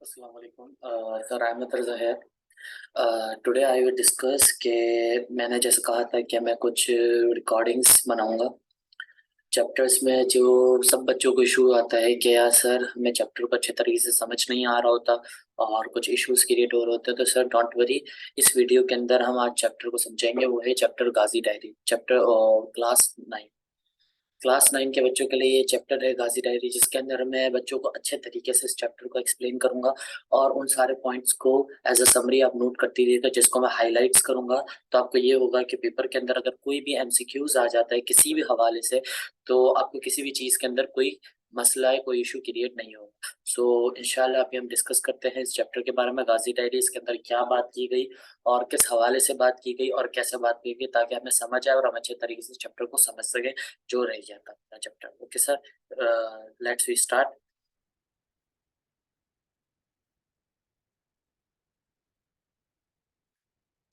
Assalamualaikum. Sir, I'm Atar Zahir. Today I will discuss कि मैंने जैसे कहा था कि मैं कुछ रिकॉर्डिंग्स बनाऊंगा चैप्टर्स में। जो सब बच्चों को इशू आता है कि यार सर हमें चैप्टर को अच्छे तरीके से समझ नहीं आ रहा होता और कुछ इश्यूज क्रिएट हो रहे होते हैं, तो सर डोंट वरी, इस वीडियो के अंदर हम आज चैप्टर को समझेंगे। वो है चैप्टर गाजी डायरी, चैप्टर क्लास 9 के बच्चों के लिए ये चैप्टर है गाजी डायरी, जिसके अंदर मैं बच्चों को अच्छे तरीके से इस चैप्टर को एक्सप्लेन करूंगा और उन सारे पॉइंट्स को एज अ समरी आप नोट करते रहिएगा, जिसको मैं हाईलाइट्स करूंगा। तो आपको ये होगा कि पेपर के अंदर अगर कोई भी एमसीक्यूज आ जाता है किसी भी हवाले से, तो आपको किसी भी चीज़ के अंदर कोई मसला है, कोई इशू क्रिएट नहीं होगा। सो इंशाल्लाह अभी हम डिस्कस करते हैं इस चैप्टर के बारे में, गाजी डायरी, इसके अंदर क्या बात की गई और किस हवाले से बात की गई और कैसे बात की गई, ताकि हमें समझ आए और हम अच्छे तरीके से चैप्टर को समझ सकें जो रह गया था अपना chapter. Okay sir, let's we start.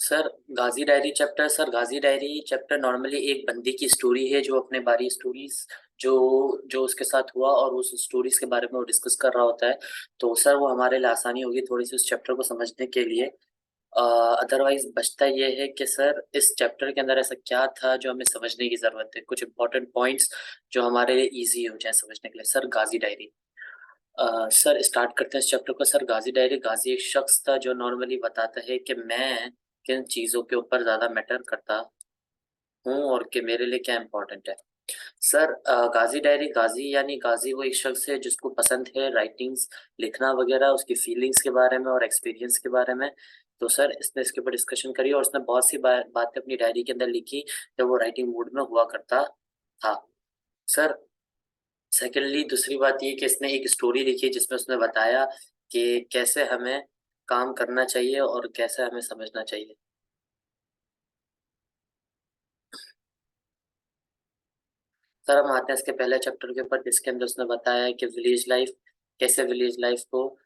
Sir Ghazi diary chapter normally एक बंदी की स्टोरी है जो अपने बारी स्टोरीज जो जो उसके साथ हुआ और उस स्टोरीज के बारे में वो डिस्कस कर रहा होता है। तो सर वो हमारे लिए आसानी होगी थोड़ी सी उस चैप्टर को समझने के लिए। अदरवाइज बचता ये है कि सर इस चैप्टर के अंदर ऐसा क्या था जो हमें समझने की जरूरत है, कुछ इंपॉर्टेंट पॉइंट्स जो हमारे लिए इजी हो जाए समझने के लिए। Sir Ghazi diary, sir start करते हैं इस चैप्टर को। सर गाजी डायरी, गाजी एक शख्स था जो नॉर्मली बताता है कि मैं किन चीज़ों के ऊपर ज़्यादा मैटर करता हूँ और कि मेरे लिए क्या इम्पोर्टेंट है। सर गाजी डायरी, गाजी यानी गाजी वो एक शख्स है जिसको पसंद है राइटिंग्स लिखना वगैरह, उसकी फीलिंग्स के बारे में और एक्सपीरियंस के बारे में। तो सर इसने इसके ऊपर डिस्कशन करी और उसने बहुत सी बातें अपनी डायरी के अंदर लिखी जब वो राइटिंग मूड में हुआ करता था। सर सेकेंडली दूसरी बात ये कि इसने एक स्टोरी लिखी जिसमें उसने बताया कि कैसे हमें काम करना चाहिए और कैसे हमें समझना चाहिए। सर हम आते हैं इसके पहले चैप्टर के ऊपर, जिसके अंदर उसने बताया कि विलेज लाइफ, कैसे विलेज लाइफ को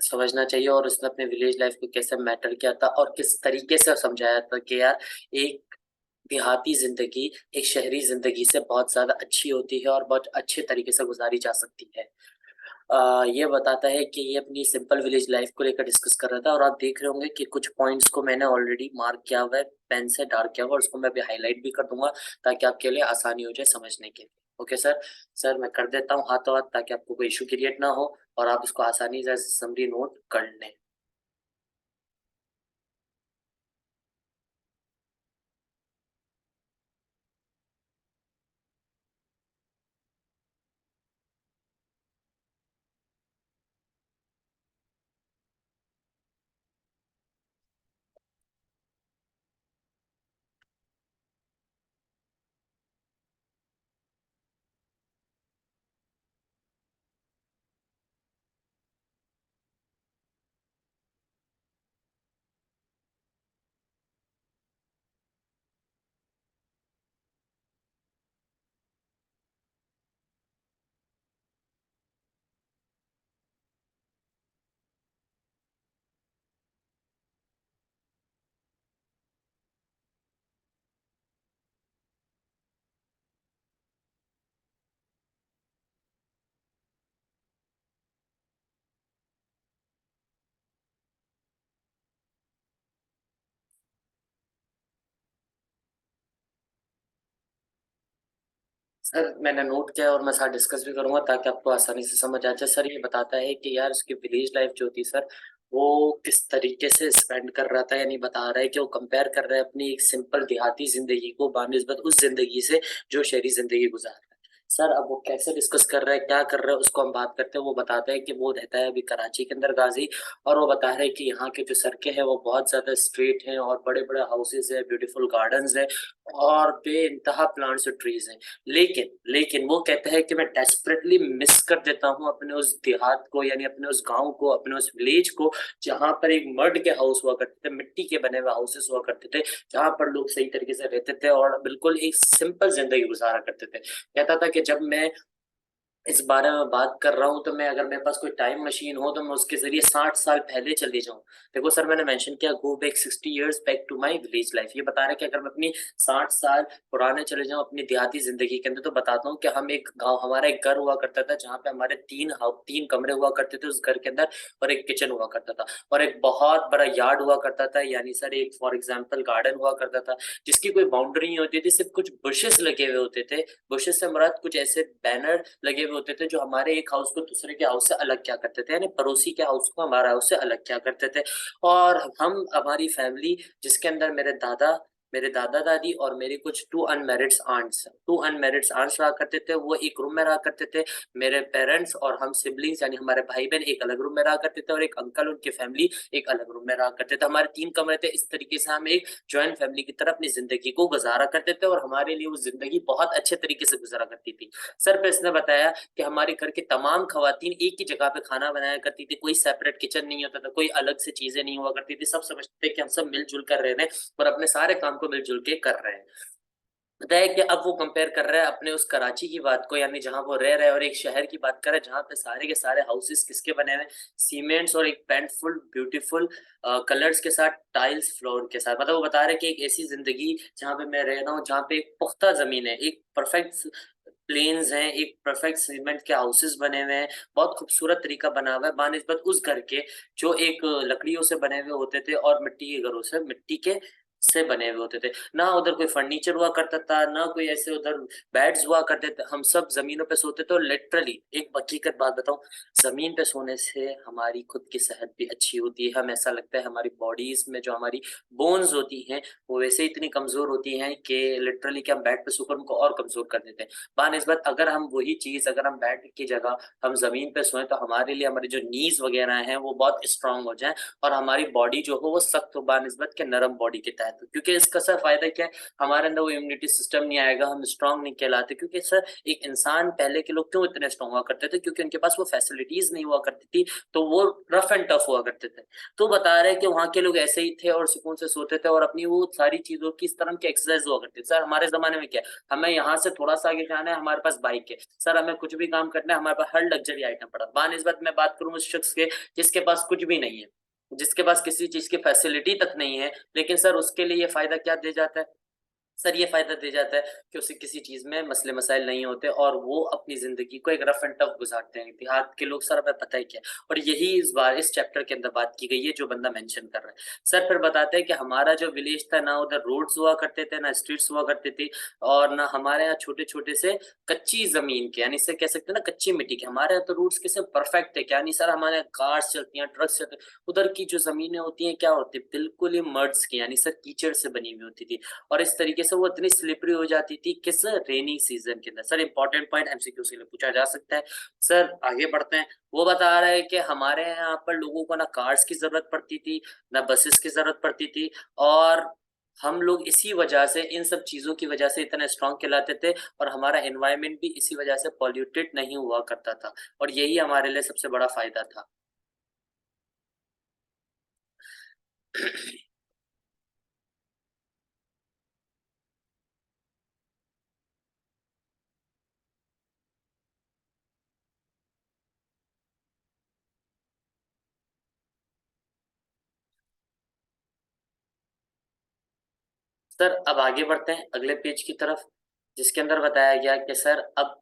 समझना चाहिए और उसने अपने विलेज लाइफ को कैसे मैटर किया था और किस तरीके से समझाया था कि यार एक देहाती जिंदगी एक शहरी जिंदगी से बहुत ज्यादा अच्छी होती है और बहुत अच्छे तरीके से गुजारी जा सकती है। ये बताता है कि ये अपनी सिंपल विलेज लाइफ को लेकर डिस्कस कर रहा था और आप देख रहे होंगे कि कुछ पॉइंट्स को मैंने ऑलरेडी मार्क किया हुआ है, पेन से डार्क किया हुआ है, और उसको मैं अभी हाईलाइट भी कर दूंगा ताकि आपके लिए आसानी हो जाए समझने के लिए। ओके सर, सर मैं कर देता हूँ हाथों हाथ ताकि आपको कोई इशू क्रिएट ना हो और आप इसको आसानी से समरी नोट कर लें। सर मैंने नोट किया और मैं साथ डिस्कस भी करूंगा ताकि आपको आसानी से समझ आ जाए। सर ये बताता है कि यार उसकी विलेज लाइफ जो थी सर, वो किस तरीके से स्पेंड कर रहा था, यानी बता रहा है कि वो कंपेयर कर रहा है अपनी एक सिंपल देहाती जिंदगी को बानिस्बत उस जिंदगी से जो शहरी जिंदगी गुजार रहा है। सर अब वो कैसे डिस्कस कर रहा है, क्या कर रहा है, उसको हम बात करते हैं। वो बताता है कि वो रहता है अभी कराची के अंदर, गाजी, और वो बता रहा है कि यहाँ के जो सड़कें हैं वो बहुत ज्यादा स्ट्रेट हैं और बड़े बड़े हाउसेज है, ब्यूटीफुल गार्डन्स है और बेइंतहा प्लांट्स और ट्रीज हैं। लेकिन लेकिन वो कहता है कि मैं डेस्परेटली मिस कर देता हूँ अपने उस देहात को, यानी अपने उस गांव को, अपने उस विलेज को, जहां पर एक मड के हाउस हुआ करते थे, मिट्टी के बने हुए हाउसेस हुआ करते थे, जहां पर लोग सही तरीके से रहते थे और बिल्कुल एक सिंपल जिंदगी गुजारा करते थे। कहता था कि जब मैं इस बारे में बात कर रहा हूँ, तो मैं, अगर मेरे पास कोई टाइम मशीन हो तो मैं उसके जरिए 60 साल पहले चले जाऊं। देखो सर, मैंने मेंशन किया go back 60 years back to my village life. ये बता रहा है कि अगर मैं अपनी 60 साल पुराने चले जाऊं अपनी देहाती जिंदगी के अंदर, तो बताता हूँ कि हम एक गाँव, हमारा एक घर हुआ करता था जहाँ पे हमारे तीन कमरे हुआ करते थे उस घर के अंदर, और एक किचन हुआ करता था, और एक बहुत बड़ा यार्ड हुआ करता था, यानी सर एक फॉर एग्जाम्पल गार्डन हुआ करता था, जिसकी कोई बाउंड्री नहीं होती थी, सिर्फ कुछ बुशेस लगे हुए होते थे। बुशेस से मुराद कुछ ऐसे बैनर लगे हुए होते थे जो हमारे एक हाउस को दूसरे के हाउस से अलग क्या करते थे, यानी पड़ोसी के हाउस को हमारा हाउस से अलग क्या करते थे। और हम, हमारी फैमिली, जिसके अंदर मेरे दादा दादी और मेरी कुछ टू अनमेरिड आंट्स रहा करते थे, वो एक रूम में रहा करते थे। मेरे पेरेंट्स और हम सिबलिंग्स यानी हमारे भाई बहन एक अलग रूम में रहा करते थे, और एक अंकल उनकी फैमिली एक अलग रूम में रहा करते थे। हमारे 3 कमरे थे। इस तरीके से हम एक ज्वाइंट फैमिली की तरह अपनी जिंदगी को गुजारा करते थे, और हमारे लिए वो जिंदगी बहुत अच्छे तरीके से गुजारा करती थी। सर पे इसने बताया कि हमारे घर की तमाम खवातीन एक ही जगह पे खाना बनाया करती थी, कोई सेपरेट किचन नहीं होता था, कोई अलग से चीजें नहीं हुआ करती थी, सब समझते थे कि हम सब मिलजुल कर रहे हैं और अपने सारे काम को मिलजुल के कर रहे हैं। बताया कि अब वो कंपेयर कर रहा है अपने उस कराची की बात को, यानी जहां वो रह रहे हैं, और एक शहर की बात कर रहा है जहां पे सारे के सारे हाउसेस किसके बने हुए हैं, सीमेंट्स और एक पेंटफुल ब्यूटीफुल कलर्स के साथ, टाइल्स फ्लोर के साथ। मतलब वो बता रहे हैं कि एक ऐसी जिंदगी जहां पे मैं रह रहा हूँ जहाँ पे एक पुख्ता जमीन है, एक परफेक्ट प्लेन्स हैं, एक परफेक्ट सीमेंट के हाउसेस बने हुए हैं, बहुत खूबसूरत तरीका बना हुआ है बानिस्बत उस घर के जो एक लकड़ियों से बने हुए होते थे और मिट्टी के घरों से, मिट्टी के से बने हुए होते थे। ना उधर कोई फर्नीचर हुआ करता था, ना कोई ऐसे उधर बेड्स हुआ करते थे, हम सब जमीनों पे सोते थे। और लिटरली एक हकीकत बात बताऊं, जमीन पे सोने से हमारी खुद की सेहत भी अच्छी होती है। हम, ऐसा लगता है हमारी बॉडीज में जो हमारी बोन्स होती हैं वो वैसे इतनी कमजोर होती हैं कि लिटरली कि हम बेड पे सोकर उनको और कमजोर कर देते हैं। बानिस्बत अगर हम वही चीज, अगर हम बेड की जगह हम जमीन पे सोए, तो हमारे लिए हमारी जो नीज वगैरह हैं वो बहुत स्ट्रांग हो जाए, और हमारी बॉडी जो हो वो सख्त हो बानिस्बत के नरम बॉडी के तहत। क्योंकि इसका सर फायदा क्या है, हमारे अंदर वो इम्यूनिटी सिस्टम नहीं आएगा, हम स्ट्रांग नहीं कहलाते। क्योंकि सर एक इंसान, पहले के लोग क्यों इतने स्ट्रांग हुआ करते थे, क्योंकि उनके पास वो फैसिलिटीज नहीं हुआ करती थी, तो वो रफ एंड टफ हुआ करते थे। तो बता रहे हैं कि वहां के लोग ऐसे ही थे और सुकून से सोते थे, और अपनी वो सारी चीजों की इस तरह की एक्सरसाइज हुआ करती थी। सर हमारे जमाने में क्या है, हमें यहाँ से थोड़ा सा आगे जाना है, हमारे पास बाइक है सर, हमें कुछ भी काम करना है, हमारे पास हर लग्जरी आइटम पड़ा। बानिस्बत मैं बात करूं उस शख्स के जिसके पास कुछ भी नहीं है, जिसके पास किसी चीज की फैसिलिटी तक नहीं है, लेकिन सर उसके लिए ये फायदा क्या दे जाता है, सर ये फायदा दे जाता है कि उसे किसी चीज में मसले मसाइल नहीं होते, और वो अपनी जिंदगी को एक रफ एंड टफ गुजारते हैं। देहात के लोग सर, हमें पता ही क्या है। और यही इस बार इस चैप्टर के अंदर बात की गई है जो बंदा मेंशन कर रहा है। सर फिर बताते हैं कि हमारा जो विलेज था ना, उधर रोड्स हुआ करते थे, ना स्ट्रीट्स हुआ करती थी, और ना हमारे यहाँ छोटे छोटे से कच्ची जमीन के, यानी इसे कह सकते हैं ना कच्ची मिट्टी के, हमारे यहाँ तो रूट्स कैसे परफेक्ट है क्या नहीं सर, हमारे यहाँ कार्स चलती हैं, ट्रक्स चलते हैं। उधर की जो जमीनें होती हैं क्या होती है, बिल्कुल ही मर्ड्स की, यानी सर कीचड़ से बनी हुई होती थी, और इस तरीके से वो इतनी स्लिपरी हो जाती थी किस रेनी सीजन के अंदर। सर इंपॉर्टेंट पॉइंट एमसीक्यू के लिए पूछा जा सकता है। सर आगे बढ़ते हैं। वो बता रहा है कि हमारे यहाँ पर लोगों को ना कार्स की जरूरत पड़ती थी, ना बसेस की जरूरत पड़ती थी, और हम लोग इसी वजह से, इन सब चीजों की वजह से इतना स्ट्रांग कहलाते थे, और हमारा एनवायरनमेंट भी इसी वजह से पॉल्यूटेड नहीं हुआ करता था, और यही हमारे लिए सबसे बड़ा फायदा था। सर अब आगे बढ़ते हैं अगले पेज की तरफ, जिसके अंदर बताया गया कि सर अब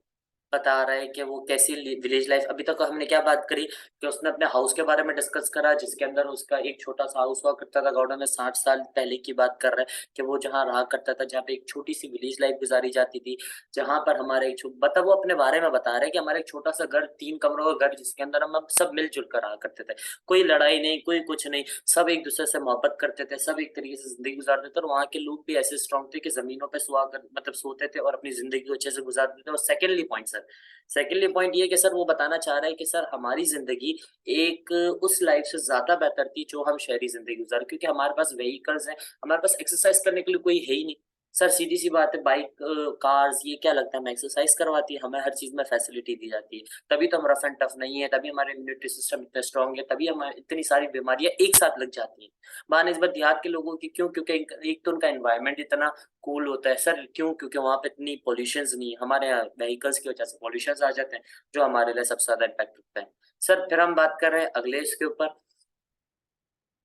बता रहा है कि वो कैसी विलेज लाइफ। अभी तक हमने क्या बात करी कि उसने अपने हाउस के बारे में डिस्कस करा, जिसके अंदर उसका एक छोटा सा हाउस हुआ करता था गार्डन में। 60 साल पहले की बात कर रहा है कि वो जहाँ रहा करता था, जहाँ पे एक छोटी सी विलेज लाइफ गुजारी जाती थी, जहां पर हमारे एक बता, वो अपने बारे में बता रहे हैं कि हमारा एक छोटा सा घर, 3 कमरों का घर, जिसके अंदर हम सब मिलजुल कर रहा करते थे। कोई लड़ाई नहीं, कोई कुछ नहीं, सब एक दूसरे से मोहब्बत करते थे, सब एक तरीके से जिंदगी गुजारते थे। और वहाँ के लोग भी ऐसे स्ट्रांग थे कि जमीनों पे सुआ कर, मतलब सोते थे और अपनी जिंदगी को अच्छे से गुजारते थे। और secondly point sir, secondly point ये कि सर वो बताना चाह रहा है कि सर हमारी जिंदगी एक उस लाइफ से ज्यादा बेहतर थी जो हम शहरी जिंदगी गुजार, क्योंकि हमारे पास व्हीकल्स हैं, हमारे पास एक्सरसाइज करने के लिए कोई है ही नहीं। सर सीधी सी बात है, बाइक कार्स ये क्या लगता है, हमें एक्सरसाइज करवाती है, हमें हर चीज में फैसिलिटी दी जाती है, तभी तो हम रफ एंड टफ नहीं है, तभी हमारे इम्यूनिटी सिस्टम इतना स्ट्रांग है, तभी हमें इतनी सारी बीमारियां एक साथ लग जाती हैं। बानस्बत देहात के लोगों की क्यों? क्योंकि एक तो उनका एनवायरनमेंट इतना कूल होता है सर। क्यों? क्योंकि वहां पे इतनी पॉल्यूशन नहीं है। हमारे यहाँ व्हीकल्स की वजह से पॉल्यूशन आ जाते हैं, जो हमारे लिए सबसे ज्यादा इम्पैक्ट होता है। सर फिर हम बात कर रहे हैं अगले इसके ऊपर।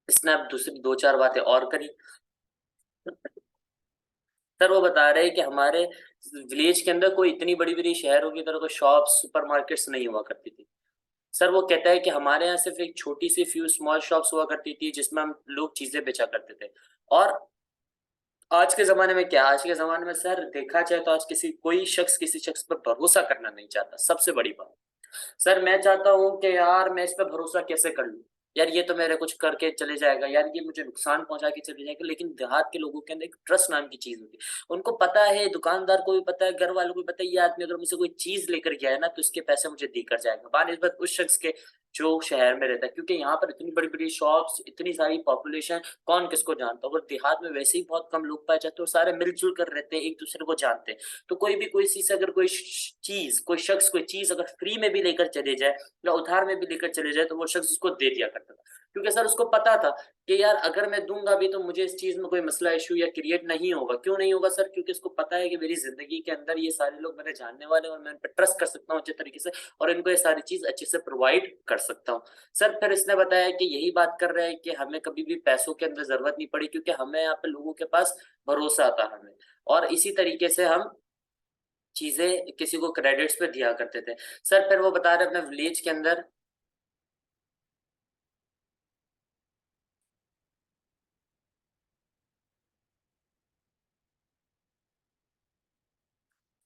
इसने अब दूसरी दो चार बातें और करी। सर वो बता रहे हैं कि हमारे विलेज के अंदर कोई इतनी बड़ी बड़ी शहरों की तरह कोई शॉप्स सुपरमार्केट्स नहीं हुआ करती थी। सर वो कहता है कि हमारे यहाँ सिर्फ एक छोटी सी फ्यू स्मॉल शॉप्स हुआ करती थी, जिसमें हम लोग चीजें बेचा करते थे। और आज के ज़माने में क्या, आज के ज़माने में सर देखा जाए तो आज कोई शख्स किसी शख्स पर भरोसा करना नहीं चाहता, सबसे बड़ी बात। सर मैं चाहता हूँ कि यार मैं इस पे भरोसा कैसे कर लूँ? यार ये तो मेरे कुछ करके चले जाएगा, यार ये मुझे नुकसान पहुँचा के चले जाएगा। लेकिन देहात के लोगों के अंदर एक ट्रस्ट नाम की चीज़ होती है। उनको पता है, दुकानदार को भी पता है, घर वालों को भी पता है, ये आदमी अगर मुझसे कोई चीज़ लेकर गया है ना, तो इसके पैसे मुझे देकर जाएगा। बानिस्बत उस शख्स के जो शहर में रहता है, क्योंकि यहाँ पर इतनी बड़ी-बड़ी शॉप्स, इतनी सारी पॉपुलेशन, कौन किसको जानता है? और देहात में वैसे ही बहुत कम लोग पाए जाते हैं और सारे मिल-जुल कर रहते हैं, एक-दूसरे को जानते हैं। तो कोई भी कोई चीज़ अगर कोई श चीज़, कोई शख्स कोई चीज़ अगर फ्री में भी लेकर चले जाए या उधार में भी लेकर चले जाए, तो वो शख्स उसको दे दिया करता था। क्योंकि सर उसको पता था कि यार अगर मैं दूँगा भी तो मुझे इस चीज़ में कोई मसला इश्यू या क्रिएट नहीं होगा। क्यों नहीं होगा सर? क्योंकि उसको पता है कि मेरी ज़िंदगी के अंदर ये सारे लोग मेरे जानने वाले हैं और मैं उन पे ट्रस्ट कर सकता हूँ अच्छे तरीके से, और इनको ये सारी चीज़ अच्छे से प्रोवाइड कर सकता हूँ। सर फिर इसने बताया कि यही बात कर रहा है कि हमें कभी भी पैसों के अंदर ज़रूरत नहीं पड़ी, क्योंकि हमें यहाँ पे लोगों के पास भरोसा था हमें। और इसी तरीके से हम चीज़ें किसी को क्रेडिट्स पे दिया करते थे। सर फिर वो बता रहे अपने विलेज के अंदर।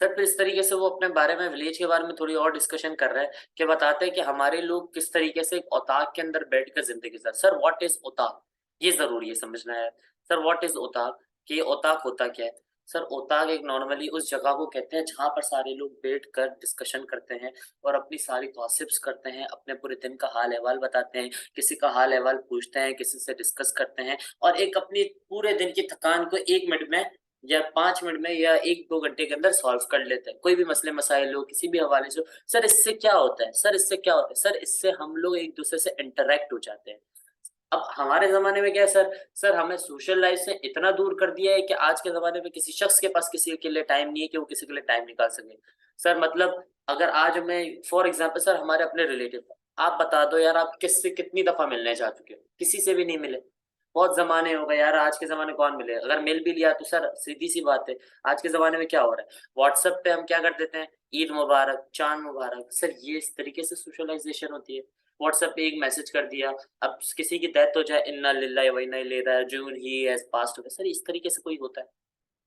सर फिर इस तरीके से वो अपने बारे में, विलेज के बारे में थोड़ी और डिस्कशन कर रहे हैं कि बताते हैं कि हमारे लोग किस तरीके से एक औताक के अंदर बैठकर ज़िंदगी गुज़ार। सर व्हाट इज़ औताक? ये ज़रूरी है समझना है। सर व्हाट इज़ औताक? कि औताक होता क्या है? सर औताक एक नॉर्मली उस जगह को कहते हैं जहाँ पर सारे लोग बैठकर डिस्कशन करते हैं और अपनी सारी गॉसिप्स करते हैं, अपने पूरे दिन का हाल-अहवाल बताते हैं, किसी का हाल-अहवाल पूछते हैं, किसी से डिस्कस करते हैं और एक अपनी पूरे दिन की थकान को 1 मिनट में या 5 मिनट में या 1-2 घंटे के अंदर सॉल्व कर लेते हैं। कोई भी मसले-मसाइल हो, किसी भी हवाले से हो। सर इससे क्या होता है? सर इससे क्या होता है? सर इससे हम लोग एक-दूसरे से इंटरैक्ट हो जाते हैं। अब हमारे ज़माने में क्या है सर? सर हमें सोशल लाइफ़ से इतना दूर कर दिया है कि आज के ज़माने में किसी शख़्स के पास किसी के लिए टाइम नहीं है कि वो किसी के लिए टाइम निकाल सके। सर मतलब अगर आज हमें फॉर एग्ज़ाम्पल सर हमारे अपने रिलेटिव, आप बता दो यार आप किससे कितनी दफ़ा मिलने जा चुके हो? किसी से भी नहीं मिले। बहुत ज़माने हो गए यार, आज के ज़माने कौन मिले? अगर मिल भी लिया तो सर सीधी-सी बात है, आज के ज़माने में क्या हो रहा है? व्हाट्सएप पे हम क्या कर देते हैं, ईद मुबारक, चाँद मुबारक, सर ये इस तरीके से सोशलाइज़ेशन होती है। व्हाट्सएप पे एक मैसेज कर दिया, अब किसी की डेथ हो जाए, इन्ना लिल्लाहि व इन्ना इलैहि राजिऊन, he has passed away, sir इस तरीके से कोई होता है?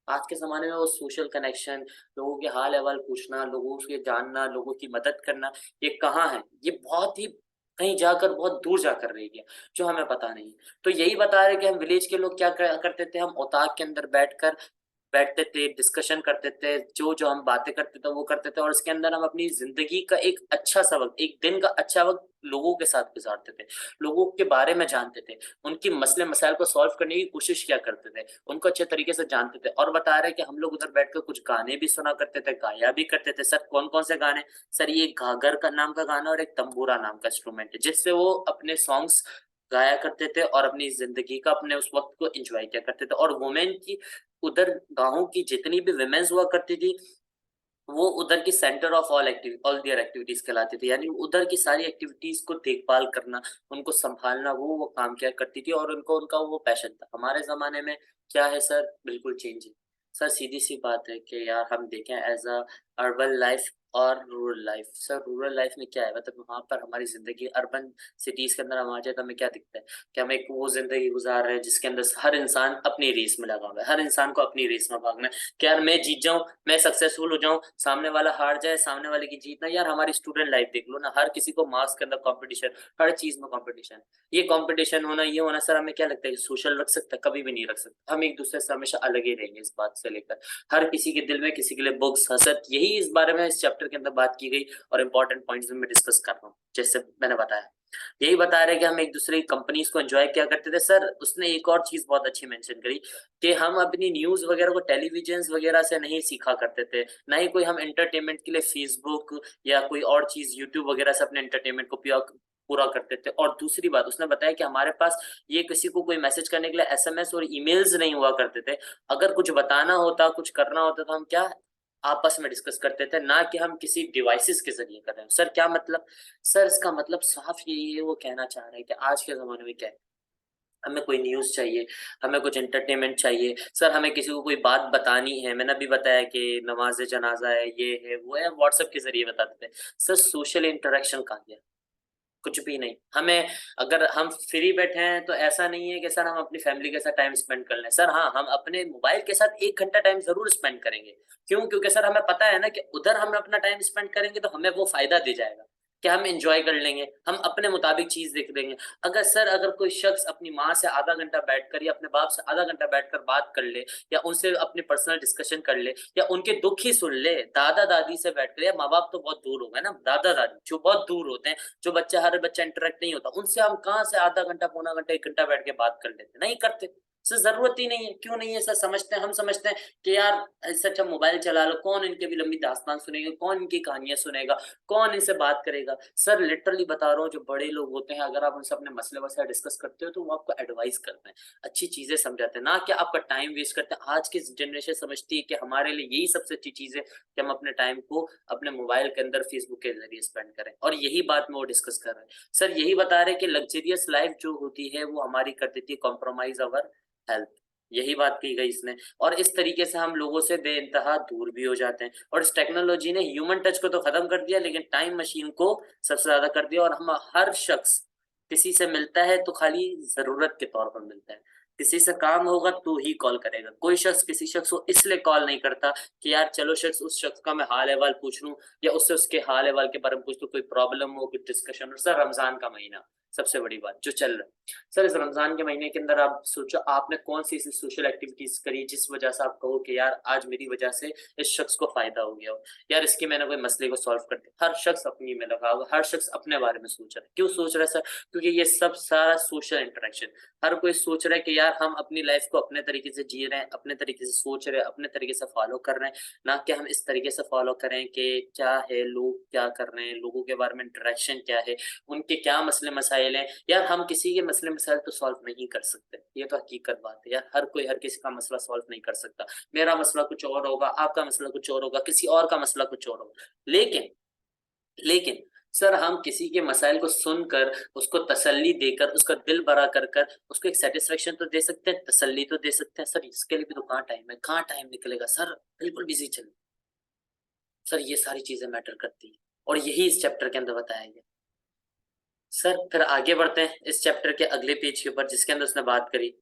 आज के ज़माने में वो सोशल कनेक्शन, लोगों के हाल-अहवाल पूछना, लोगों से जानना, लोगों की मदद करना, ये कहाँ है? ये बहुत ही कहीं जाकर, बहुत दूर जाकर रह गया, जो हमें पता नहीं है। तो यही बता रहे हैं कि हम विलेज के लोग क्या करते थे, हम औताक के अंदर बैठते थे, डिस्कशन करते थे, जो-जो हम बातें करते थे, वो करते थे और उसके अंदर हम अपनी ज़िंदगी का एक अच्छा-सा वक़्त, एक दिन का अच्छा वक़्त लोगों के साथ गुज़ारते थे। लोगों के बारे में जानते थे, उनकी मसले-मसाइल को सॉल्व करने की कोशिश किया करते थे, उनको अच्छे तरीके से जानते थे और बता रहे हैं कि हम लोग उधर बैठकर कुछ गाने भी सुना करते थे, गाया भी करते थे। सर कौन-कौन से गाने? सर ये घाघर का नाम का गाना और एक तंबूरा नाम का इंस्ट्रूमेंट है, जिससे वो अपने सॉन्ग्स गाया करते थे और अपनी ज़िंदगी का, अपने उस वक़्त को एन्जॉय किया करते थे और वुमेन की उधर गाँव की जितनी भी वुमेन्स हुआ करती थी, वो उधर की centre of all there activities कहलाती थी। यानी उधर की सारी एक्टिविटीज़ को देखभाल करना, उनको सँभालना, वो काम किया करती थी और उनको उनका वो पैशन था। हमारे ज़माने में क्या है सर, बिल्कुल चेंज है। सर सीधी-सी बात है कि यार हम देखें एज़ अ अर्बन लाइफ़ और rural life. Sir rural life में क्या है, मतलब वहाँ पर हमारी ज़िंदगी, अर्बन सिटीज़ के अंदर हम आ जाए तो हमें क्या दिखता है कि हम एक वो ज़िंदगी गुज़ार रहे हैं जिसके अंदर हर इंसान अपनी रेस में लगा हुआ है। हर इंसान को अपनी रेस में भागना है कि यार मैं जीत जाऊँ, मैं सक्सेसफुल हो जाऊँ, सामने वाला हार जाए, सामने वाले की जीत ना। यार हमारी स्टूडेंट लाइफ देख लो ना, हर किसी को मार्क्स के अंदर कॉम्पिटिशन, हर चीज़ में कॉम्पिटिशन। ये कॉम्पिटिशन होना, ये होना सर हमें क्या लगता है कि सोशल रख सकता है? कभी भी नहीं रख सकता। हम एक-दूसरे से हमेशा अलग ही रहेंगे इस बात से लेकर। हर किसी के दिल में किसी के लिए बुग्स, हसद, यही इस बारे में इस चैप्टर के अंदर बात की गई और इम्पोर्टेंट पॉइंट्स भी मैं डिस्कस कर रहा हूँ, जैसे मैंने बताया। यही बता रहे कि हम एक दूसरे की कंपनीज को एंजॉय क्या करते थे। सर उसने एक और चीज बहुत अच्छी मेंशन करी कि हम अपनी न्यूज वगैरह को टेलीविजन वगैरह से नहीं सीखा करते थे, ना ही कोई हम एंटरटेनमेंट के लिए फेसबुक या कोई और चीज यूट्यूब वगैरह से अपने एंटरटेनमेंट को पूरा करते थे। और दूसरी बात उसने बताया कि हमारे पास ये किसी को कोई मैसेज करने के लिए एसएमएस और ईमेल्स नहीं हुआ करते थे। अगर कुछ बताना होता, कुछ करना होता तो हम क्या आपस में डिस्कस करते थे, ना कि हम किसी डिवाइसेस के जरिए कर रहे हैं। सर क्या मतलब? सर इसका मतलब साफ यही है, वो कहना चाह रहे हैं कि आज के ज़माने में क्या है, हमें कोई न्यूज़ चाहिए, हमें कुछ एंटरटेनमेंट चाहिए, सर हमें किसी को कोई बात बतानी है, मैंने अभी बताया कि नमाज़-ए-जनाज़ा है, ये है, वो है, व्हाट्सएप के ज़रिए बताते थे। सर सोशल इंटरैक्शन कहाँ गया? कुछ भी नहीं। हमें अगर हम फ्री बैठे हैं तो ऐसा नहीं है कि सर हम अपनी फैमिली के साथ टाइम स्पेंड कर लें। सर हाँ, हम अपने मोबाइल के साथ 1 घंटा टाइम ज़रूर स्पेंड करेंगे। क्यों? क्योंकि सर हमें पता है ना कि उधर हम अपना टाइम स्पेंड करेंगे तो हमें वो फ़ायदा दे जाएगा, कि हम एन्जॉय कर लेंगे, हम अपने मुताबिक चीज़ देख लेंगे। अगर कोई शख्स अपनी माँ से आधा घंटा बैठकर या अपने बाप से आधा घंटा बैठकर बात कर ले, या उनसे अपनी पर्सनल डिस्कशन कर ले, या उनके दुःख ही सुन ले, दादा-दादी से बैठकर, या माँ-बाप तो बहुत दूर हो गए ना, दादा-दादी जो बहुत दूर होते हैं, जो बच्चा हर बच्चा इंटरेक्ट नहीं होता, उनसे हम कहाँ से आधा घंटा, पौना घंटा, 1 घंटा बैठ के बात कर लेते? नहीं करते। सर ज़रूरत ही नहीं है। क्यों नहीं है सर? हम समझते हैं कि यार इससे अच्छा मोबाइल चला लो, कौन इनकी भी लंबी दास्तान सुनेगा, कौन इनकी कहानियाँ सुनेगा, कौन इनसे बात करेगा? सर लिटरली बता रहा हूँ, जो बड़े लोग होते हैं अगर आप उनसे अपने मसले-वसले डिस्कस करते हो तो वो आपको एडवाइस करते हैं, अच्छी चीज़ें समझाते हैं, ना कि आपका टाइम वेस्ट करते हैं। आज की जनरेशन समझती है कि हमारे लिए यही सबसे अच्छी चीज़ है कि हम अपने टाइम को अपने मोबाइल के अंदर फेसबुक के ज़रिए स्पेंड करें, और यही बात में वो डिस्कस कर रहे हैं। सर यही बता रहे हैं कि लग्ज़रियस लाइफ़ जो होती है वो हमारी कर देती है कॉम्प्रोमाइज़ अवर हेल्थ। यही बात की गई इसमें, और इस तरीके से हम लोगों से बेइंतहा दूर भी हो जाते हैं। और इस टेक्नोलॉजी ने ह्यूमन टच को तो खत्म कर दिया, लेकिन टाइम मशीन को सबसे ज़्यादा कर दिया। और हम हर शख्स किसी से मिलता है तो खाली ज़रूरत के तौर पर मिलता है। किसी से काम होगा तो ही कॉल करेगा। कोई शख्स किसी शख्स को इसलिए कॉल नहीं करता कि यार चलो उस शख्स का मैं हाल-अहवाल पूछ लूँ, या उससे उसके हाल-अहवाल के बारे में पूछ लूँ, कोई प्रॉब्लम हो, कोई डिस्कशन हो। सर रमज़ान का महीना सबसे बड़ी बात जो चल रहा है। सर इस रमज़ान के महीने के अंदर आप सोचो आपने कौन-सी ऐसी सोशल एक्टिविटीज़ करी जिस वजह से आप कहो कि यार आज मेरी वजह से इस शख्स को फ़ायदा हो गया हो, यार इसके मैंने कोई मसले को सॉल्व कर दिया। हर शख्स अपनी में लगा हुआ, हर शख्स अपने बारे में सोच रहा है। क्यों सोच रहा है सर? क्योंकि ये सब सारा सोशल इंटरेक्शन, हर कोई सोच रहा है कि यार हम अपनी लाइफ़ को अपने तरीके से जी रहे हैं, अपने तरीके से सोच रहे हैं, अपने तरीके से फ़ॉलो कर रहे हैं, ना कि हम इस तरीके से फ़ॉलो करें कि क्या है, लोग क्या कर रहे हैं, लोगों के बारे में इंटरेक्शन क्या है, उनके क्या मसले-मसाइल हैं। यार हम किसी के मसले-मसाइल तो सॉल्व नहीं कर सकते, ये तो हकीकत बात है यार, हर कोई हर किसी का मसला सॉल्व नहीं कर सकता। मेरा मसला कुछ और होगा, आपका मसला कुछ और होगा, किसी और का मसला कुछ और होगा। लेकिन लेकिन सर हम किसी के मसाइल को सुनकर, उसको तसल्ली देकर, उसका दिल बड़ा कर कर, उसको एक सैटिस्फैक्शन तो दे सकते हैं, तसल्ली तो दे सकते हैं। सर इसके लिए भी तो कहाँ टाइम है, कहाँ टाइम निकलेगा सर, बिल्कुल बिज़ी चल। सर ये सारी चीज़ें मैटर करती हैं, और यही इस चैप्टर के अंदर बताया गया। सर फिर आगे बढ़ते हैं इस चैप्टर के अगले पेज के ऊपर जिसके अंदर उसने बात करी।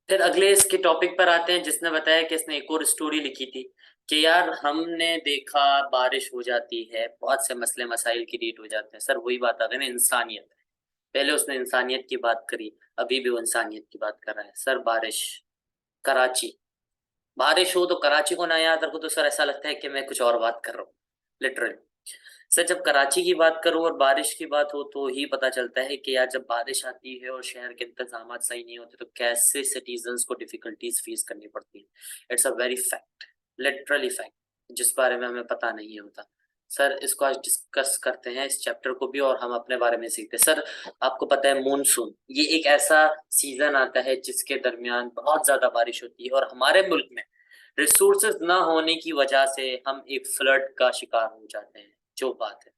फिर अगले इसके टॉपिक पर आते हैं जिसने बताया कि इसने एक और स्टोरी लिखी थी कि यार हमने देखा बारिश हो जाती है, बहुत से मसले मसाइल क्रिएट हो जाते हैं। सर वही बात आ गई ना, इंसानियत। पहले उसने इंसानियत की बात करी, अभी भी वो इंसानियत की बात कर रहा है। सर बारिश, कराची, बारिश हो तो कराची को ना याद रखो तो सर ऐसा लगता है कि मैं कुछ और बात कर रहा हूँ, लिटरली। सर जब कराची की बात करूँ और बारिश की बात हो तो ही पता चलता है कि यार जब बारिश आती है और शहर के इंतजामात सही नहीं होते तो कैसे सिटीजन्स को डिफिकल्टीज फेस करनी पड़ती है। It's a very fact, literally fact, जिस बारे में हमें पता नहीं होता। सर इसको आज डिस्कस करते हैं इस चैप्टर को भी, और हम अपने बारे में सीखते हैं। सर आपको पता है मानसून ये एक ऐसा सीजन आता है जिसके दरमियान बहुत ज्यादा बारिश होती है, और हमारे मुल्क में रिसोर्सेज ना होने की वजह से हम एक फ्लड का शिकार हो जाते हैं, जो बात है।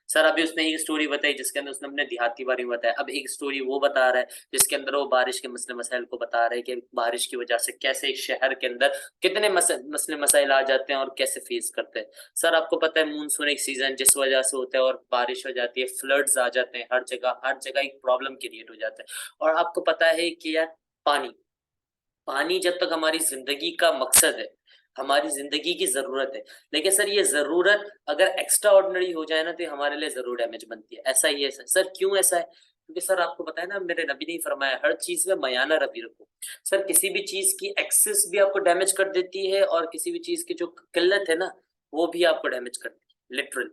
सर अभी उसने एक स्टोरी बताई जिसके अंदर उसने अपने देहाती बारे में बताया, अब एक स्टोरी वो बता रहा है जिसके अंदर वो बारिश के मसले मसाइल को बता रहे हैं कि बारिश की वजह से कैसे एक शहर के अंदर कितने मसले मसाइल आ जाते हैं और कैसे फेस करते हैं। सर आपको पता है मानसून एक सीजन जिस वजह से होता है और बारिश हो जाती है, फ्लड्स आ जाते हैं, हर जगह एक प्रॉब्लम क्रिएट हो जाता है। और आपको पता है कि यार पानी, पानी जब तक हमारी ज़िंदगी का मकसद है, हमारी ज़िंदगी की ज़रूरत है, लेकिन सर ये ज़रूरत अगर एक्स्ट्रा ऑर्डिनरी हो जाए ना तो ये हमारे लिए ज़रूर डैमेज बनती है। ऐसा ही है सर। सर क्यों ऐसा है? क्योंकि सर आपको पता है ना मेरे नबी ने ही फरमाया हर चीज़ में मयाना रवि रखो। सर किसी भी चीज़ की एक्सेस भी आपको डैमेज कर देती है, और किसी भी चीज़ की जो किल्लत है ना, वो भी आपको डैमेज करती है लिटरल।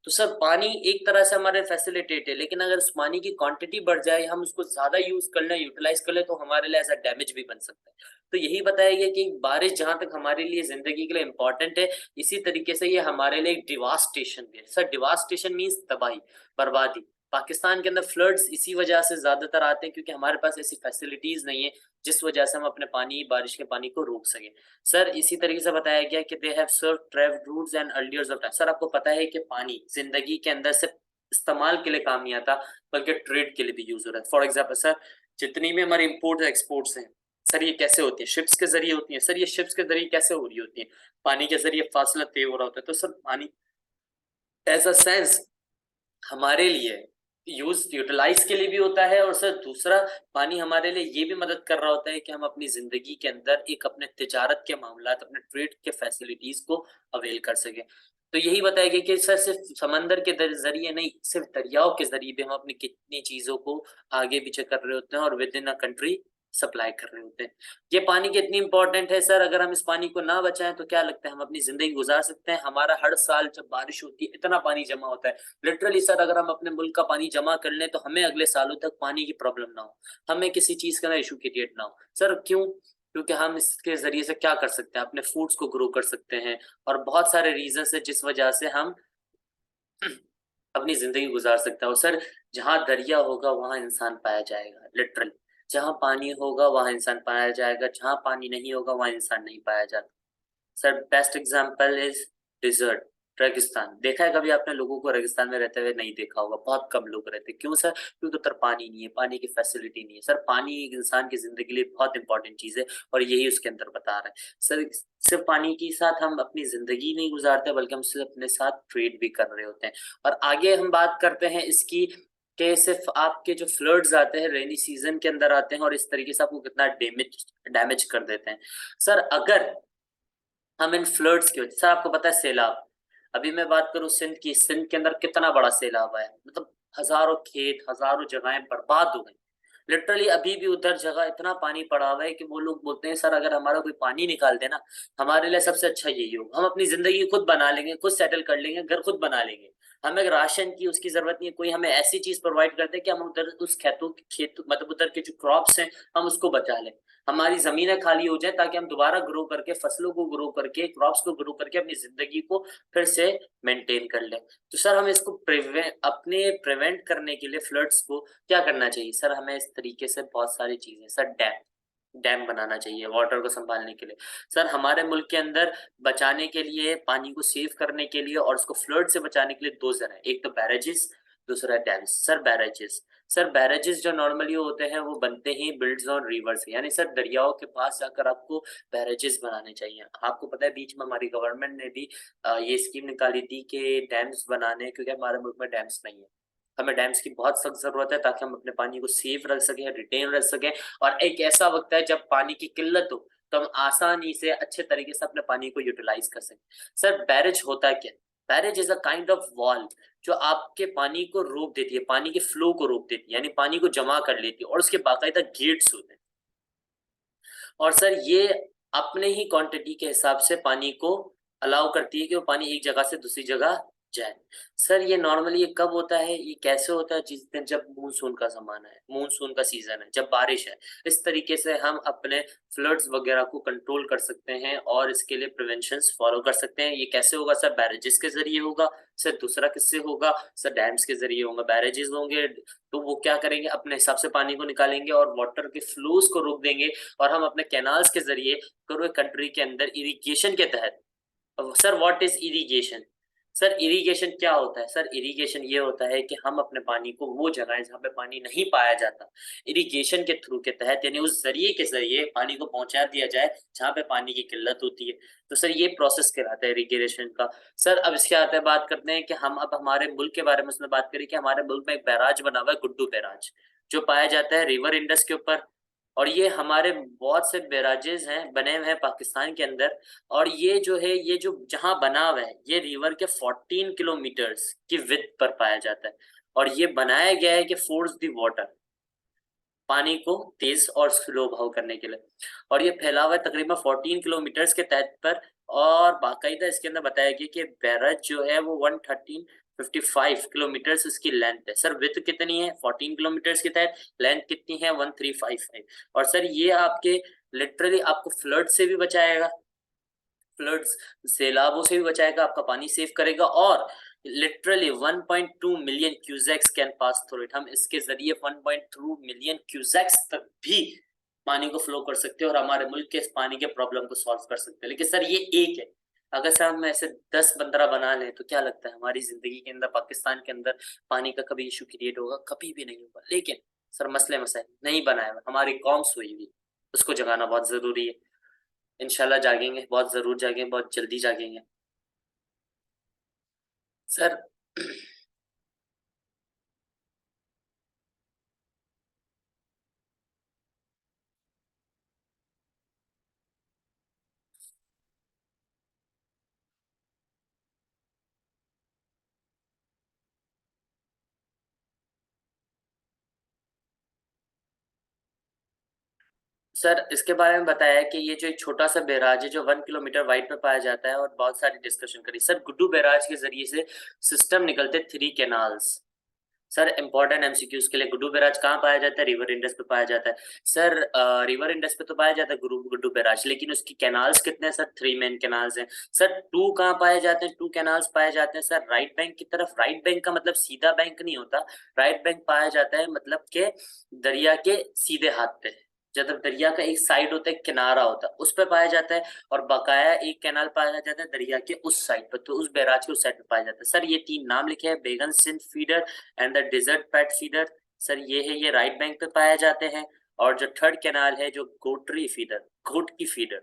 तो सर पानी एक तरह से हमारे फैसिलिटेट है, लेकिन अगर उस पानी की क्वांटिटी बढ़ जाए, हम उसको ज्यादा यूज कर लें, यूटिलाइज कर लें, तो हमारे लिए ऐसा डैमेज भी बन सकता है। तो यही बताया गया कि बारिश जहां तक हमारे लिए जिंदगी के लिए इंपॉर्टेंट है, इसी तरीके से ये हमारे लिए एक डिवास्टेशन भी है। सर डिवास्टेशन मीन्स तबाही, बर्बादी। पाकिस्तान के अंदर फ्लड्स इसी वजह से ज्यादातर आते हैं क्योंकि हमारे पास ऐसी फैसिलिटीज नहीं है जिस वजह से हम अपने पानी, बारिश के पानी को रोक सके। सर इसी तरीके से बताया गया कि they have serve travelled routes and earliers of time. Sir आपको पता है कि पानी जिंदगी के अंदर सिर्फ इस्तेमाल के लिए काम नहीं आता, बल्कि ट्रेड के लिए भी यूज हो रहा है। फॉर एग्जाम्पल सर, जितनी भी हमारी इम्पोर्ट एक्सपोर्ट्स हैं सर, ये कैसे होती है? शिप्स के जरिए होती है। सर ये शिप्स के जरिए कैसे हो रही होती है? पानी के जरिए फासला तय हो रहा होता है। तो सर पानी एज अ सेंस हमारे लिए यूटिलाइज के लिए भी होता है, और सर दूसरा पानी हमारे लिए ये भी मदद कर रहा होता है कि हम अपनी जिंदगी के अंदर एक अपने तिजारत के मामलात, अपने ट्रेड के फैसिलिटीज को अवेल कर सके। तो यही बताया गया कि सर सिर्फ समंदर के जरिए नहीं, सिर्फ दरियाओं के जरिए भी हम अपनी कितनी चीजों को आगे पीछे कर रहे होते हैं और with in a country supply कर रहे होते हैं। ये पानी कितनी इंपॉर्टेंट है सर, अगर हम इस पानी को ना बचाएं तो क्या लगता है हम अपनी जिंदगी गुजार सकते हैं? हमारा हर साल जब बारिश होती है इतना पानी जमा होता है लिटरली सर, अगर हम अपने मुल्क का पानी जमा कर लें तो हमें अगले सालों तक पानी की प्रॉब्लम ना हो, हमें किसी चीज का ना इशू क्रिएट ना हो। सर क्यों? क्योंकि हम इसके जरिए से क्या कर सकते हैं, अपने फूड्स को ग्रो कर सकते हैं, और बहुत सारे रीजन है जिस वजह से हम अपनी जिंदगी गुजार सकते हैं। और सर जहाँ दरिया होगा वहां इंसान पाया जाएगा लिटरली, जहाँ पानी होगा वहां इंसान पाया जाएगा, जहाँ पानी नहीं होगा वहां इंसान नहीं पाया जाता। Sir best example is desert, रेगिस्तान। देखा है कभी आपने लोगों को रेगिस्तान में रहते हुए? नहीं देखा होगा, बहुत कम लोग रहते हैं। क्यों सर? क्योंकि उधर पानी नहीं है, पानी की फैसिलिटी नहीं है। सर पानी एक इंसान की जिंदगी के लिए बहुत इंपॉर्टेंट चीज है, और यही उसके अंदर बता रहा है। सर सिर्फ पानी के साथ हम अपनी जिंदगी नहीं गुजारते, बल्कि हम सिर्फ अपने साथ ट्रेड भी कर रहे होते हैं। और आगे हम बात करते हैं इसकी कि सिर्फ आपके जो फ्लड्स आते हैं रेनी सीजन के अंदर आते हैं, और इस तरीके से आपको कितना डैमेज डैमेज कर देते हैं। सर अगर हम इन फ्लड्स की वजह से, आपको पता है सैलाब, अभी मैं बात करूं सिंध की, सिंध के अंदर कितना बड़ा सैलाब आया, मतलब हजारों खेत, हजारों जगहें बर्बाद हो गई लिटरली। अभी भी उधर जगह इतना पानी पड़ा हुआ है कि वो लोग बोलते हैं सर अगर हमारा कोई पानी निकाल देना, हमारे लिए सबसे अच्छा यही होगा, हम अपनी जिंदगी खुद बना लेंगे, खुद सेटल कर लेंगे, घर खुद बना लेंगे, हमें राशन की उसकी जरूरत नहीं है, कोई हमें ऐसी चीज प्रोवाइड कर दे कि हम उधर उस खेत मतलब उधर के जो क्रॉप्स हैं हम उसको बचा लें, हमारी जमीनें खाली हो जाए, ताकि हम दोबारा ग्रो करके, फसलों को ग्रो करके, क्रॉप्स को ग्रो करके अपनी जिंदगी को फिर से मेंटेन कर लें। तो सर हमें इसको प्रिवेंट करने के लिए फ्लड्स को क्या करना चाहिए? सर हमें इस तरीके से बहुत सारी चीजें, सर डैम डैम बनाना चाहिए वाटर को संभालने के लिए। सर हमारे मुल्क के अंदर बचाने के लिए, पानी को सेव करने के लिए और उसको फ्लड से बचाने के लिए दो जरा है, एक तो बैरेजेस, दूसरा डैम्स। सर बैरेजेस जो नॉर्मली होते हैं वो बनते ही बिल्ड्स ऑन रिवर से, यानी सर दरियाओं के पास जाकर आपको बैरेजेस बनाने चाहिए। आपको पता है बीच में हमारी गवर्नमेंट ने भी ये स्कीम निकाली थी कि डैम्स बनाने, क्योंकि हमारे मुल्क में डैम्स नहीं है, हमें डैम्स की बहुत सख्त जरूरत है ताकि हम अपने पानी को सेफ रख सकें, रिटेन रख सकें। और एक ऐसा वक्त है जब पानी की किल्लत हो तो हम आसानी से अच्छे तरीके से अपने पानी को यूटिलाइज कर सकें। सर बैरेज होता क्या? Barrage is a kind of wall जो आपके पानी को रोक देती है, पानी के फ्लो को रोक देती है, यानी पानी को जमा कर लेती है, और उसके बाकायदा गेट्स होते हैं। और सर ये अपने ही क्वांटिटी के हिसाब से पानी को अलाउ करती है कि वो पानी एक जगह से दूसरी जगह जाए। सर ये नॉर्मली ये कब होता है, ये कैसे होता है? जिस दिन जब मानसून का जमाना है, मानसून का सीजन है, जब बारिश है, इस तरीके से हम अपने फ्लड्स वगैरह को कंट्रोल कर सकते हैं और इसके लिए प्रिवेंशंस फॉलो कर सकते हैं। ये कैसे होगा सर? बैरेजेस के जरिए होगा। सर दूसरा किससे होगा? सर डैम्स के जरिए होगा। बैरेजेस होंगे तो वो क्या करेंगे, अपने हिसाब से पानी को निकालेंगे और वाटर के फ्लोज को रोक देंगे, और हम अपने कैनाल्स के जरिए पूरे कंट्री के अंदर इरिगेशन के तहत। Sir what is irrigation? Sir irrigation क्या होता है? सर इरिगेशन ये होता है कि हम अपने पानी को वो जगह जहाँ पे पानी नहीं पाया जाता, इरिगेशन के थ्रू के तहत, यानी उस जरिए के जरिए पानी को पहुंचा दिया जाए जहाँ पे पानी की किल्लत होती है। तो सर ये प्रोसेस कहलाता है इरिगेशन का। सर अब इसके आते हैं, बात करते हैं कि हम अब हमारे मुल्क के बारे में उसमें बात करें कि हमारे मुल्क में एक बैराज बना हुआ है, गुड्डू बैराज, जो पाया जाता है रिवर इंडस के ऊपर। और ये हमारे बहुत से बैराजेस हैं बने हुए हैं पाकिस्तान के अंदर। और ये जो है, ये जो जहां बना हुआ है, ये रिवर के 14 किलोमीटर्स की विड्थ पर पाया जाता है। और ये बनाया गया है कि फोर्स द वाटर, पानी को तेज और स्लो बहाव करने के लिए। और ये फैला हुआ है तकरीबन 14 किलोमीटर्स के तहत पर, और बाकायदा इसके अंदर बताया गया कि बैराज जो है वो 11355 किलोमीटर इसकी लेंथ है। सर विड्थ कितनी है? 14 किलोमीटर के तहत लेंथ कितनी है? 1355। और सर ये आपके लिटरली आपको फ्लड से भी बचाएगा, फ्लड्स सैलाबों से भी बचाएगा, आपका पानी सेव करेगा, और literally 1.2 million cusecs can pass through it. हम इसके जरिए 1.2 मिलियन क्यूसेक्स तक भी पानी को फ्लो कर सकते हैं और हमारे मुल्क के इस पानी के प्रॉब्लम को सॉल्व कर सकते हैं। लेकिन सर ये एक है, अगर सर हम ऐसे 10-15 बना लें तो क्या लगता है हमारी जिंदगी के अंदर, पाकिस्तान के अंदर पानी का कभी इशू क्रिएट होगा? कभी भी नहीं होगा। लेकिन सर मसले मसाइल नहीं बनाए हुए, हमारी कौम सोई हुई, उसको जगाना बहुत जरूरी है। इंशाल्लाह जागेंगे, बहुत जरूर जागेंगे, बहुत जल्दी जागेंगे सर। सर इसके बारे में बताया है कि ये जो एक छोटा सा बैराज है जो 1 किलोमीटर वाइड में पाया जाता है, और बहुत सारी डिस्कशन करी सर। गुड्डू बैराज के जरिए से सिस्टम निकलते 3 कैनाल्स। सर इंपॉर्टेंट एमसीक्यूज के लिए, गुड्डू बैराज कहाँ पाया जाता है? रिवर इंडस पे पाया जाता है। सर रिवर इंडस पे तो पाया जाता है गुड्डू बैराज, लेकिन उसकी कैनाल्स कितने हैं? सर 3 मेन कैनाल्स हैं। सर टू कहाँ पाए जाते हैं? 2 कैनाल्स पाए जाते हैं सर राइट बैंक की तरफ। राइट बैंक का मतलब सीधा बैंक नहीं होता, राइट बैंक पाया जाता है मतलब के दरिया के सीधे हाथ पे, जब दरिया का एक साइड होता है, किनारा होता है, उस पे पाया जाता है। और बकाया एक कैनाल पाया जाता है दरिया के उस साइड पर, तो उस बैराज के उस साइड पे पाया जाता है। सर ये 3 नाम लिखे हैं, बेगम Sindh feeder and the desert Pat feeder. Sir ये है, ये राइट बैंक पे पाए जाते हैं। और जो थर्ड कैनाल है जो गोटरी फीडर, घोट की फीडर,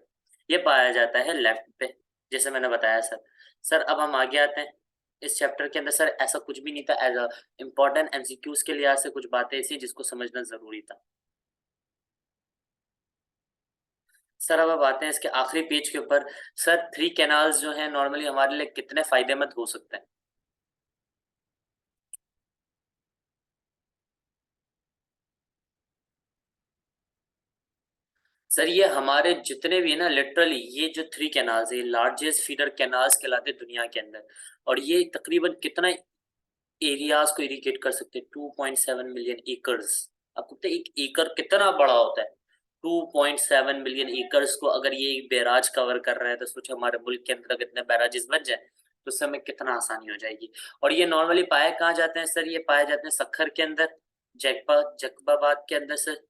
ये पाया जाता है लेफ्ट पे, जैसे मैंने बताया सर। सर अब हम आगे आते हैं। इस चैप्टर के अंदर सर ऐसा कुछ भी नहीं था, एज अ इम्पोर्टेंट एमसीक्यूज के लिहाज से कुछ बातें ऐसी जिसको समझना जरूरी था। सर अब आते हैं इसके आखिरी पेज के ऊपर। सर 3 कैनाल्स जो हैं नॉर्मली हमारे लिए कितने फायदेमंद हो सकते हैं? सर ये हमारे जितने भी है ना, लिटरली ये जो 3 कैनाल्स है लार्जेस्ट फीडर कैनाल्स कहलाते हैं दुनिया के अंदर। और ये तकरीबन कितना एरियाज को इरिगेट कर सकते हैं? 2.7 मिलियन एकर्स। आपको पता है एक एकड़ कितना बड़ा होता है? 2.7 मिलियन एकर्स को अगर ये एक बैराज कवर कर रहा है, तो सोचो हमारे मुल्क के अंदर कितने बैराजेस बन जाए तो उससे हमें कितना आसानी हो जाएगी। और ये नॉर्मली पाए कहाँ जाते हैं सर? ये पाए जाते हैं सखर के अंदर, जैकबाबाद के अंदर सर।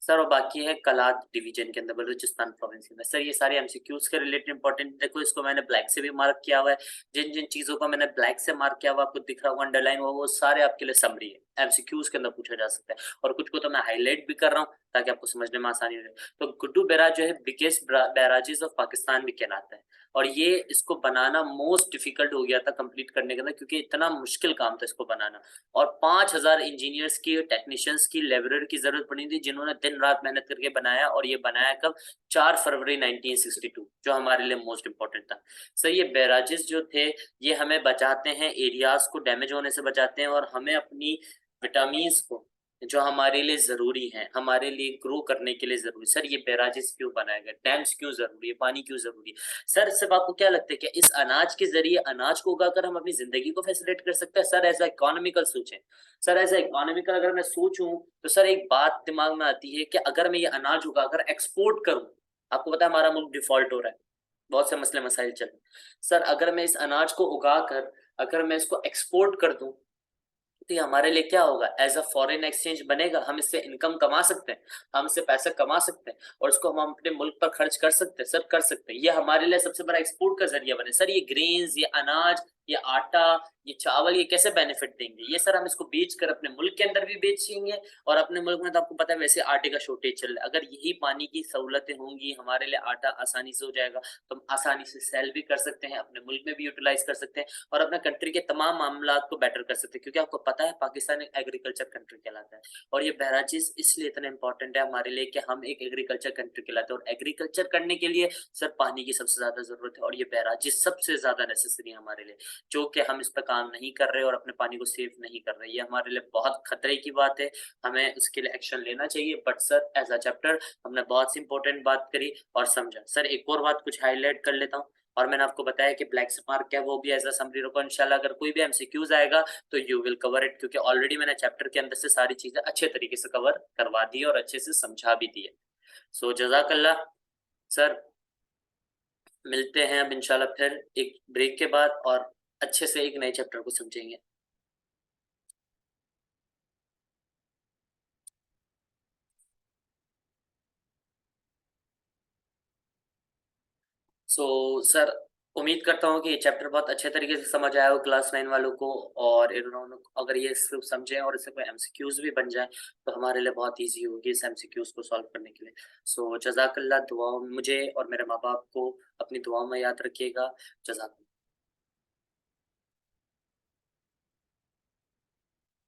और बाकी है कलात डिवीजन के अंदर, बलूचिस्तान प्रोविंस के अंदर। सर ये सारे एमसीक्यूज के रिलेटेड इंपॉर्टेंट, देखो इसको मैंने ब्लैक से भी मार्क किया हुआ है। जिन जिन चीजों को मैंने ब्लैक से मार्क किया हुआ आपको दिख रहा होगा अंडरलाइन हुआ, वो सारे आपके लिए समरी है, एमसीक्यूज के अंदर पूछा जा सकता है। और कुछ को तो मैं हाईलाइट भी कर रहा हूँ ताकि आपको समझने में आसानी हो जाए। तो गुड्डू बैराज जो है बिगेस्ट बैराजेस ऑफ पाकिस्तान भी कहलाता है। और ये इसको बनाना मोस्ट डिफिकल्ट हो गया था कंप्लीट करने के अंदर, क्योंकि इतना मुश्किल काम था इसको बनाना। और 5,000 इंजीनियर्स की, टेक्नीशियंस की, लेबरर की जरूरत पड़ी थी, जिन्होंने दिन रात मेहनत करके बनाया। और ये बनाया कब? 4 फरवरी 1962, जो हमारे लिए मोस्ट इंपॉर्टेंट था। सर ये बैराजेस जो थे ये हमें बचाते हैं, एरियाज को डैमेज होने से बचाते हैं, और हमें अपनी विटामिन को जो हमारे लिए जरूरी है, हमारे लिए ग्रो करने के लिए जरूरी। सर ये बैराजेस क्यों बनाए गए? डैम्स क्यों जरूरी है? पानी क्यों जरूरी है? सर सिर्फ आपको क्या लगता है कि इस अनाज के जरिए, अनाज को उगाकर हम अपनी जिंदगी को फैसिलिटेट कर सकते हैं? सर ऐसा इकोनॉमिकल सोचें। सर ऐसा इकोनॉमिकल अगर मैं सोचूं तो सर एक बात दिमाग में आती है कि अगर मैं ये अनाज उगाकर एक्सपोर्ट करूं, आपको पता है हमारा मुल्क डिफॉल्ट हो रहा है, बहुत से मसले मसाइल चल रहे हैं। सर अगर मैं इस अनाज को उगाकर अगर मैं इसको एक्सपोर्ट कर दूं तो ये हमारे लिए क्या होगा? एज अ फॉरेन एक्सचेंज बनेगा, हम इससे इनकम कमा सकते हैं, हम इससे पैसा कमा सकते हैं, और इसको हम अपने मुल्क पर खर्च कर सकते हैं। सर कर सकते हैं, ये हमारे लिए सबसे बड़ा एक्सपोर्ट का जरिया बने। सर ये ग्रेन्स, ये अनाज, ये आटा, ये चावल, ये कैसे बेनिफिट देंगे? ये सर हम इसको बेच कर अपने मुल्क के अंदर भी बेचेंगे, और अपने मुल्क में तो आपको पता है वैसे आटे का शॉर्टेज चल रहा है। अगर यही पानी की सहूलतें होंगी, हमारे लिए आटा आसानी से हो जाएगा, तो हम आसानी से सेल भी कर सकते हैं, अपने मुल्क में भी यूटिलाइज कर सकते हैं, और अपने कंट्री के तमाम मामला को बेटर कर सकते हैं। क्योंकि आपको पता है पाकिस्तान एक एग्रीकल्चर कंट्री कहलाता है, और ये बहराइच इसलिए इतना इंपॉर्टेंट है हमारे लिए कि हम एक एग्रीकल्चर कंट्री कहलाते हैं, और एग्रीकल्चर करने के लिए सर पानी की सबसे ज्यादा जरूरत है, और ये बहराइच सबसे ज्यादा नेसेसरी है हमारे लिए, जो कि हम इस पर काम नहीं कर रहे और अपने पानी को सेव नहीं कर रहे। ये हमारे लिए बहुत खतरे की बात है, हमें उसके लिए एक्शन लेना चाहिए। But sir as a chapter हमने बहुत सी इंपॉर्टेंट बात करी और समझा। सर एक और बात कुछ हाईलाइट कर लेता हूँ। और मैंने आपको बताया कि ब्लैक से मार्क क्या है, वो भी एज अ समरी रखो इंशाल्लाह। अगर कोई भी एमसीक्यूज आएगा तो यू विल कवर इट, क्योंकि ऑलरेडी मैंने चैप्टर के अंदर से सारी चीजें अच्छे तरीके से कवर करवा दी है और अच्छे से समझा भी दी है। सो जजाकल्ला सर, मिलते हैं अब इंशाल्लाह फिर एक ब्रेक के बाद, और अच्छे से एक नए चैप्टर को समझेंगे। सो सर, उम्मीद करता हूँ कि ये चैप्टर बहुत अच्छे तरीके से समझ आया हो क्लास 9 वालों को, और इन्होंने अगर ये सिर्फ समझे और इससे कोई एमसीक्यूज भी बन जाए तो हमारे लिए बहुत इजी होगी इस एमसीक्यूज को सॉल्व करने के लिए। सो जजाकल्ला, दुआ मुझे और मेरे माँ बाप को अपनी दुआ में याद रखिएगा। जजाक